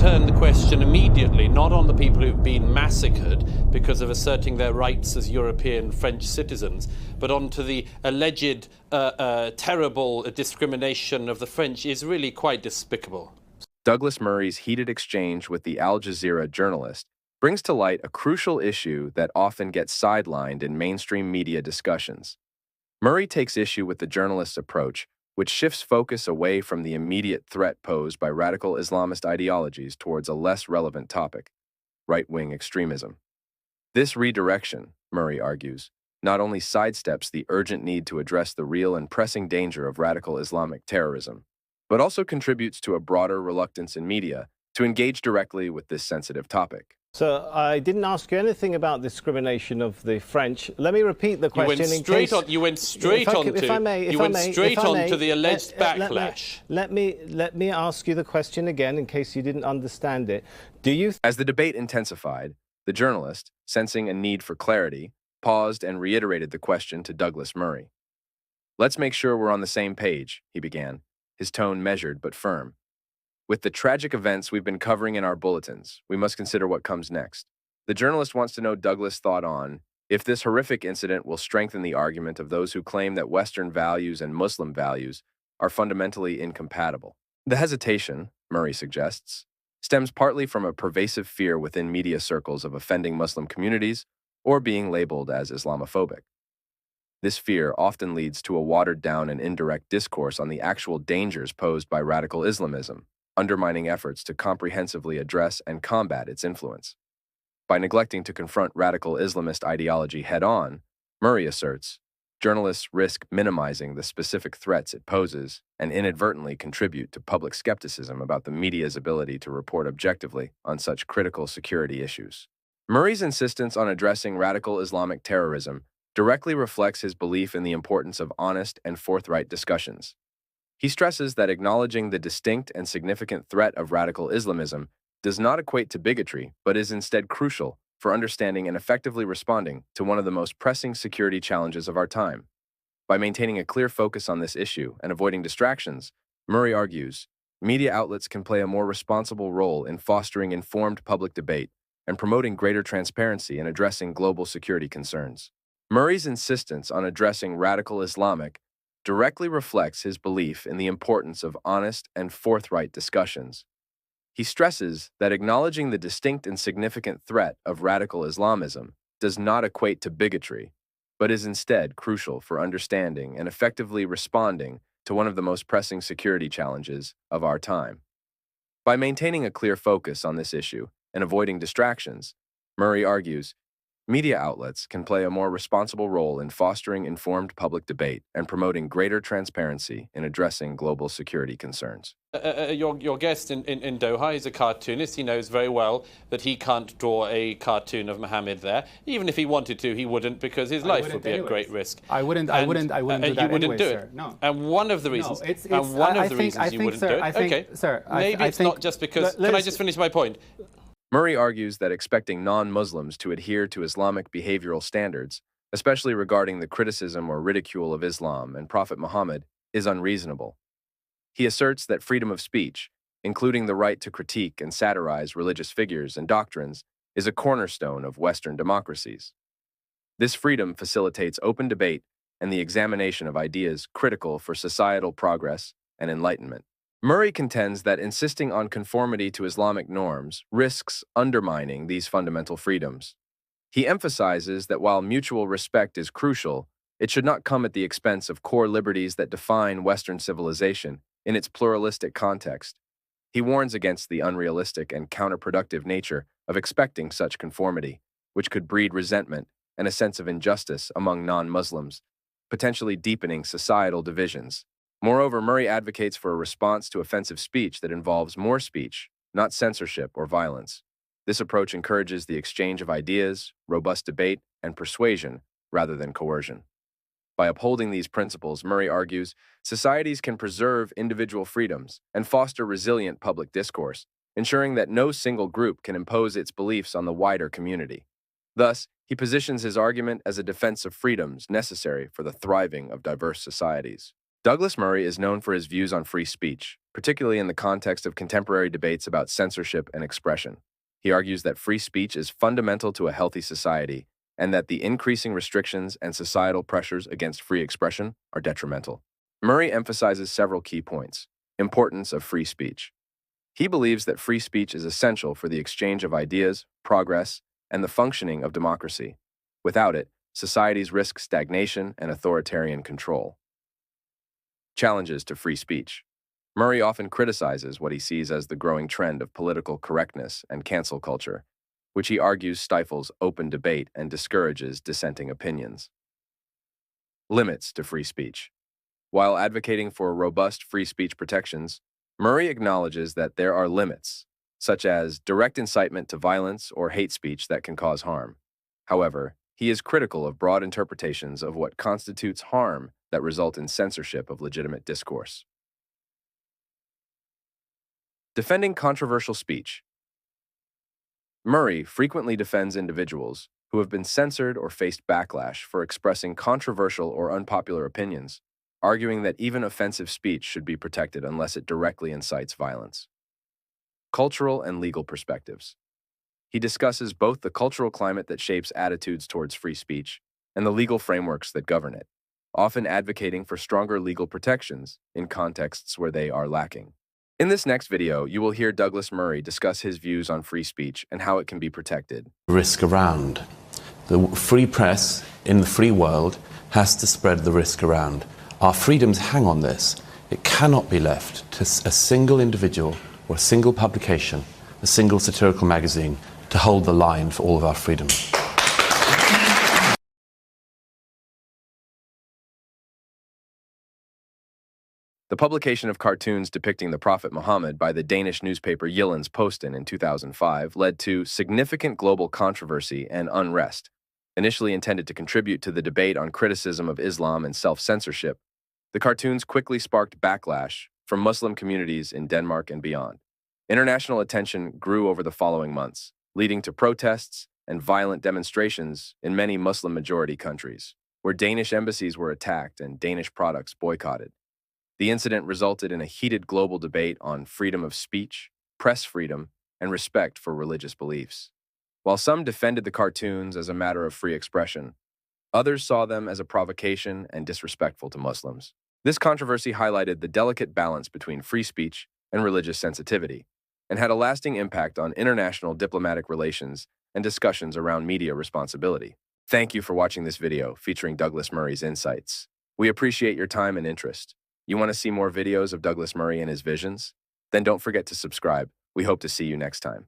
turn the question immediately, not on the people who've been massacred because of asserting their rights as European French citizens, but onto the alleged terrible discrimination of the French, is really quite despicable. Douglas Murray's heated exchange with the Al Jazeera journalist brings to light a crucial issue that often gets sidelined in mainstream media discussions. Murray takes issue with the journalist's approach, which shifts focus away from the immediate threat posed by radical Islamist ideologies towards a less relevant topic, right-wing extremism. This redirection, Murray argues, not only sidesteps the urgent need to address the real and pressing danger of radical Islamic terrorism, but also contributes to a broader reluctance in media to engage directly with this sensitive topic. So I didn't ask you anything about discrimination of the French. Let me repeat the question. You went straight onto the alleged backlash. Let me ask you the question again in case you didn't understand it. As the debate intensified, the journalist, sensing a need for clarity, paused and reiterated the question to Douglas Murray. "Let's make sure we're on the same page," he began, his tone measured but firm. "With the tragic events we've been covering in our bulletins, we must consider what comes next." The journalist wants to know Douglas' thought on if this horrific incident will strengthen the argument of those who claim that Western values and Muslim values are fundamentally incompatible. The hesitation, Murray suggests, stems partly from a pervasive fear within media circles of offending Muslim communities or being labeled as Islamophobic. This fear often leads to a watered-down and indirect discourse on the actual dangers posed by radical Islamism, undermining efforts to comprehensively address and combat its influence. By neglecting to confront radical Islamist ideology head-on, Murray asserts, journalists risk minimizing the specific threats it poses and inadvertently contribute to public skepticism about the media's ability to report objectively on such critical security issues. Murray's insistence on addressing radical Islamic terrorism directly reflects his belief in the importance of honest and forthright discussions. He stresses that acknowledging the distinct and significant threat of radical Islamism does not equate to bigotry, but is instead crucial for understanding and effectively responding to one of the most pressing security challenges of our time. By maintaining a clear focus on this issue and avoiding distractions, Murray argues, media outlets can play a more responsible role in fostering informed public debate and promoting greater transparency in addressing global security concerns. Murray's insistence on addressing radical Islamic directly reflects his belief in the importance of honest and forthright discussions. He stresses that acknowledging the distinct and significant threat of radical Islamism does not equate to bigotry, but is instead crucial for understanding and effectively responding to one of the most pressing security challenges of our time. By maintaining a clear focus on this issue and avoiding distractions, Murray argues, media outlets can play a more responsible role in fostering informed public debate and promoting greater transparency in addressing global security concerns. Your guest in Doha is a cartoonist. He knows very well that he can't draw a cartoon of Mohammed there. Even if he wanted to, he wouldn't, because his life would be at great risk. I wouldn't do that you wouldn't anyway, do sir. it. No. And one of the reasons, you wouldn't do it. Okay, sir, maybe it's not just because. Can I just finish my point? Murray argues that expecting non-Muslims to adhere to Islamic behavioral standards, especially regarding the criticism or ridicule of Islam and Prophet Muhammad, is unreasonable. He asserts that freedom of speech, including the right to critique and satirize religious figures and doctrines, is a cornerstone of Western democracies. This freedom facilitates open debate and the examination of ideas critical for societal progress and enlightenment. Murray contends that insisting on conformity to Islamic norms risks undermining these fundamental freedoms. He emphasizes that while mutual respect is crucial, it should not come at the expense of core liberties that define Western civilization in its pluralistic context. He warns against the unrealistic and counterproductive nature of expecting such conformity, which could breed resentment and a sense of injustice among non-Muslims, potentially deepening societal divisions. Moreover, Murray advocates for a response to offensive speech that involves more speech, not censorship or violence. This approach encourages the exchange of ideas, robust debate, and persuasion rather than coercion. By upholding these principles, Murray argues, societies can preserve individual freedoms and foster resilient public discourse, ensuring that no single group can impose its beliefs on the wider community. Thus, he positions his argument as a defense of freedoms necessary for the thriving of diverse societies. Douglas Murray is known for his views on free speech, particularly in the context of contemporary debates about censorship and expression. He argues that free speech is fundamental to a healthy society and that the increasing restrictions and societal pressures against free expression are detrimental. Murray emphasizes several key points. Importance of free speech. He believes that free speech is essential for the exchange of ideas, progress, and the functioning of democracy. Without it, societies risk stagnation and authoritarian control. Challenges to free speech. Murray often criticizes what he sees as the growing trend of political correctness and cancel culture, which he argues stifles open debate and discourages dissenting opinions. Limits to free speech. While advocating for robust free speech protections, Murray acknowledges that there are limits, such as direct incitement to violence or hate speech that can cause harm. However, he is critical of broad interpretations of what constitutes harm that result in censorship of legitimate discourse. Defending controversial speech. Murray frequently defends individuals who have been censored or faced backlash for expressing controversial or unpopular opinions, arguing that even offensive speech should be protected unless it directly incites violence. Cultural and legal perspectives. He discusses both the cultural climate that shapes attitudes towards free speech and the legal frameworks that govern it, often advocating for stronger legal protections in contexts where they are lacking. In this next video, you will hear Douglas Murray discuss his views on free speech and how it can be protected. Risk around. The free press in the free world has to spread the risk around. Our freedoms hang on this. It cannot be left to a single individual or a single publication, a single satirical magazine, to hold the line for all of our freedoms. The publication of cartoons depicting the Prophet Muhammad by the Danish newspaper Jyllands-Posten in 2005 led to significant global controversy and unrest. Initially intended to contribute to the debate on criticism of Islam and self-censorship, the cartoons quickly sparked backlash from Muslim communities in Denmark and beyond. International attention grew over the following months, leading to protests and violent demonstrations in many Muslim-majority countries, where Danish embassies were attacked and Danish products boycotted. The incident resulted in a heated global debate on freedom of speech, press freedom, and respect for religious beliefs. While some defended the cartoons as a matter of free expression, others saw them as a provocation and disrespectful to Muslims. This controversy highlighted the delicate balance between free speech and religious sensitivity, and had a lasting impact on international diplomatic relations and discussions around media responsibility. Thank you for watching this video featuring Douglas Murray's insights. We appreciate your time and interest. You want to see more videos of Douglas Murray and his visions? Then don't forget to subscribe. We hope to see you next time.